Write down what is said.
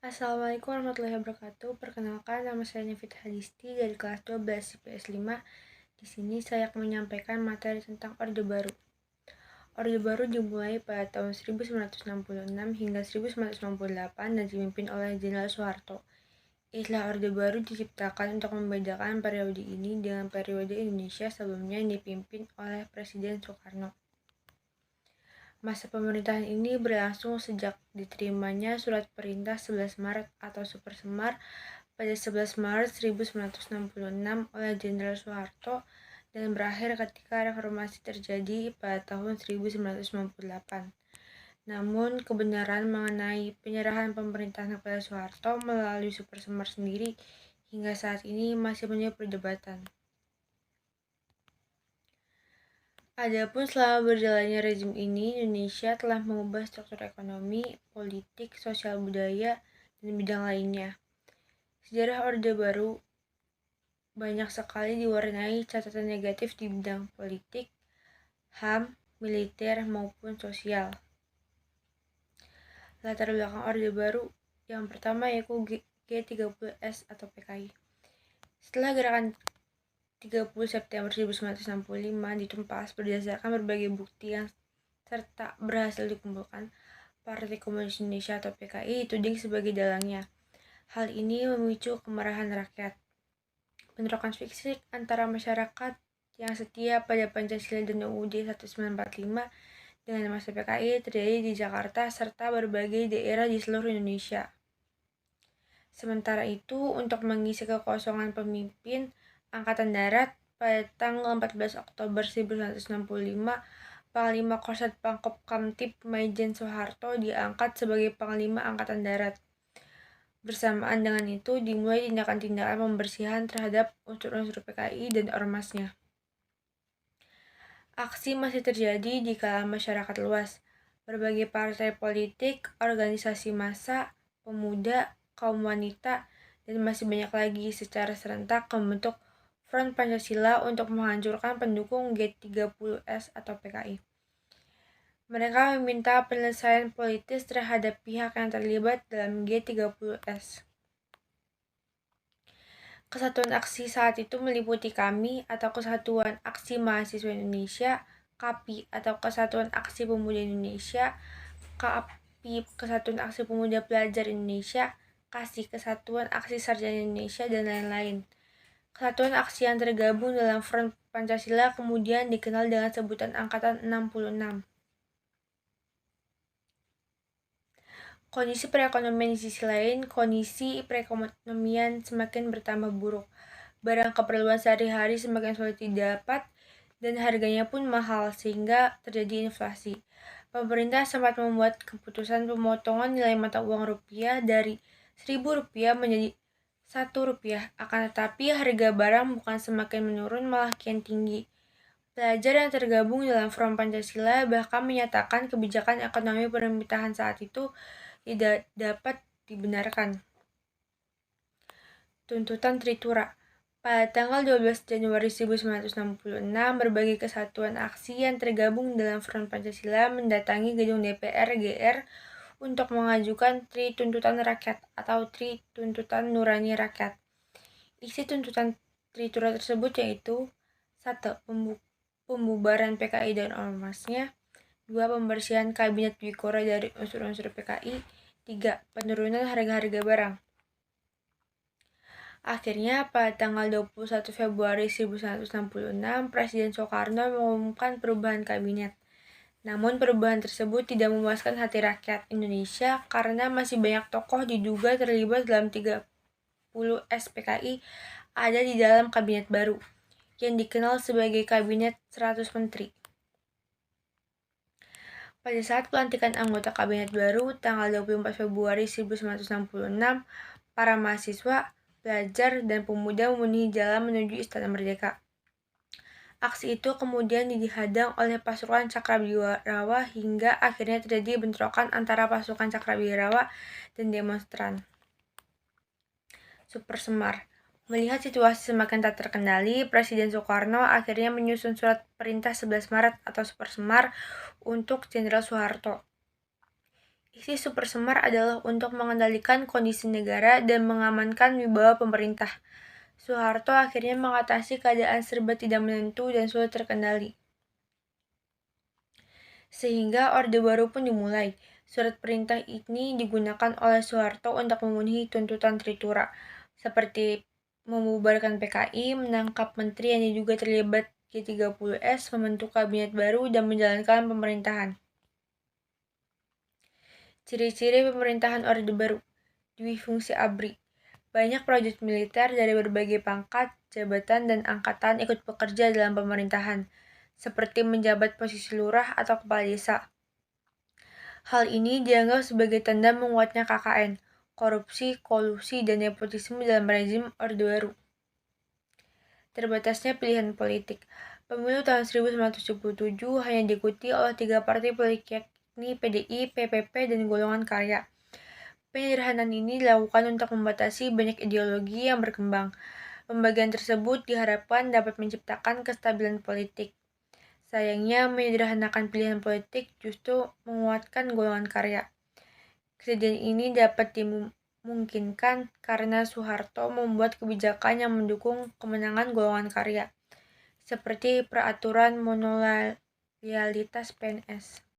Assalamualaikum warahmatullahi wabarakatuh. Perkenalkan, nama saya Nifit Hadisti dari kelas 12 IPS 5. Di sini saya akan menyampaikan materi tentang Orde Baru. Orde Baru dimulai pada tahun 1966 hingga 1968 dan dipimpin oleh Jenderal Soeharto. Istilah Orde Baru diciptakan untuk membedakan periode ini dengan periode Indonesia sebelumnya yang dipimpin oleh Presiden Soekarno. Masa pemerintahan ini berlangsung sejak diterimanya Surat Perintah 11 Maret atau Super Semar pada 11 Maret 1966 oleh Jenderal Soeharto dan berakhir ketika reformasi terjadi pada tahun 1998. Namun, kebenaran mengenai penyerahan pemerintahan kepada Soeharto melalui Super Semar sendiri hingga saat ini masih menjadi perdebatan. Adapun selama berjalannya rezim ini, Indonesia telah mengubah struktur ekonomi, politik, sosial budaya, dan bidang lainnya. Sejarah Orde Baru banyak sekali diwarnai catatan negatif di bidang politik, HAM, militer, maupun sosial. Latar belakang Orde Baru yang pertama yaitu G30S atau PKI. Setelah gerakan 30 September 1965 ditumpas berdasarkan berbagai bukti yang serta berhasil dikumpulkan, Partai Komunis Indonesia atau PKI dituding sebagai dalangnya. Hal ini memicu kemarahan rakyat. Bentrokan fisik antara masyarakat yang setia pada Pancasila dan UUD 1945 dengan masa PKI terjadi di Jakarta serta berbagai daerah di seluruh Indonesia. Sementara itu, untuk mengisi kekosongan pemimpin Angkatan Darat, pada tanggal 14 Oktober 1965, Panglima Korsat Pangkop Kamtib Maijen Soeharto diangkat sebagai Panglima Angkatan Darat. Bersamaan dengan itu, dimulai tindakan-tindakan pembersihan terhadap unsur-unsur PKI dan ormasnya. Aksi masih terjadi di kalangan masyarakat luas. Berbagai partai politik, organisasi massa, pemuda, kaum wanita, dan masih banyak lagi secara serentak membentuk Front Pancasila untuk menghancurkan pendukung G30S atau PKI. Mereka meminta penyelesaian politis terhadap pihak yang terlibat dalam G30S. Kesatuan aksi saat itu meliputi KAMI atau Kesatuan Aksi Mahasiswa Indonesia, KAPI atau Kesatuan Aksi Pemuda Indonesia, KAPI Kesatuan Aksi Pemuda Pelajar Indonesia, KASI Kesatuan Aksi Sarjana Indonesia, dan lain-lain. Kesatuan aksi yang tergabung dalam Front Pancasila kemudian dikenal dengan sebutan Angkatan 66. Kondisi perekonomian di sisi lain, kondisi perekonomian semakin bertambah buruk. Barang keperluan sehari-hari semakin sulit didapat dan harganya pun mahal sehingga terjadi inflasi. Pemerintah sempat membuat keputusan pemotongan nilai mata uang rupiah dari Rp1.000 menjadi Rp1, akan tetapi harga barang bukan semakin menurun malah kian tinggi. Pelajar yang tergabung dalam Front Pancasila bahkan menyatakan kebijakan ekonomi pemerintahan saat itu tidak dapat dibenarkan. Tuntutan Tritura. Pada tanggal 12 Januari 1966, berbagai kesatuan aksi yang tergabung dalam Front Pancasila mendatangi gedung DPR GR untuk mengajukan Tri Tuntutan Rakyat atau Tri Tuntutan Nurani Rakyat. Isi tuntutan Tritura tersebut yaitu 1. Pembubaran PKI dan ormasnya, 2. Pembersihan Kabinet Dwi Kora dari unsur-unsur PKI, 3. Penurunan harga-harga barang. Akhirnya, pada tanggal 21 Februari 1966, Presiden Soekarno mengumumkan perubahan kabinet. Namun, perubahan tersebut tidak memuaskan hati rakyat Indonesia karena masih banyak tokoh diduga terlibat dalam 30 SPKI ada di dalam kabinet baru, yang dikenal sebagai Kabinet 100 Menteri. Pada saat pelantikan anggota kabinet baru, tanggal 24 Februari 1966, para mahasiswa, pelajar, dan pemuda memenuhi jalan menuju Istana Merdeka. Aksi itu kemudian dihadang oleh pasukan Cakrawirawa hingga akhirnya terjadi bentrokan antara pasukan Cakrawirawa dan demonstran. Super Semar. Melihat situasi semakin tak terkendali, Presiden Soekarno akhirnya menyusun Surat Perintah 11 Maret atau Super Semar untuk Jenderal Soeharto. Isi Super Semar adalah untuk mengendalikan kondisi negara dan mengamankan wibawa pemerintah. Soeharto akhirnya mengatasi keadaan serba tidak menentu dan sulit terkendali. Sehingga Orde Baru pun dimulai. Surat perintah ini digunakan oleh Soeharto untuk memenuhi tuntutan Tritura, seperti membubarkan PKI, menangkap menteri yang diduga terlibat G30S, membentuk kabinet baru, dan menjalankan pemerintahan. Ciri-ciri pemerintahan Orde Baru. Dwifungsi ABRI. Banyak prajurit militer dari berbagai pangkat, jabatan, dan angkatan ikut bekerja dalam pemerintahan, seperti menjabat posisi lurah atau kepala desa. Hal ini dianggap sebagai tanda menguatnya KKN, korupsi, kolusi, dan nepotisme dalam rezim Orde Baru. Terbatasnya pilihan politik. Pemilu tahun 1977 hanya diikuti oleh 3 partai politik, yakni PDI, PPP, dan Golongan Karya. Penyederhanaan ini dilakukan untuk membatasi banyak ideologi yang berkembang. Pembagian tersebut diharapkan dapat menciptakan kestabilan politik. Sayangnya, menyederhanakan pilihan politik justru menguatkan golongan karya. Kejadian ini dapat dimungkinkan karena Soeharto membuat kebijakan yang mendukung kemenangan golongan karya, seperti peraturan monolayalitas PNS.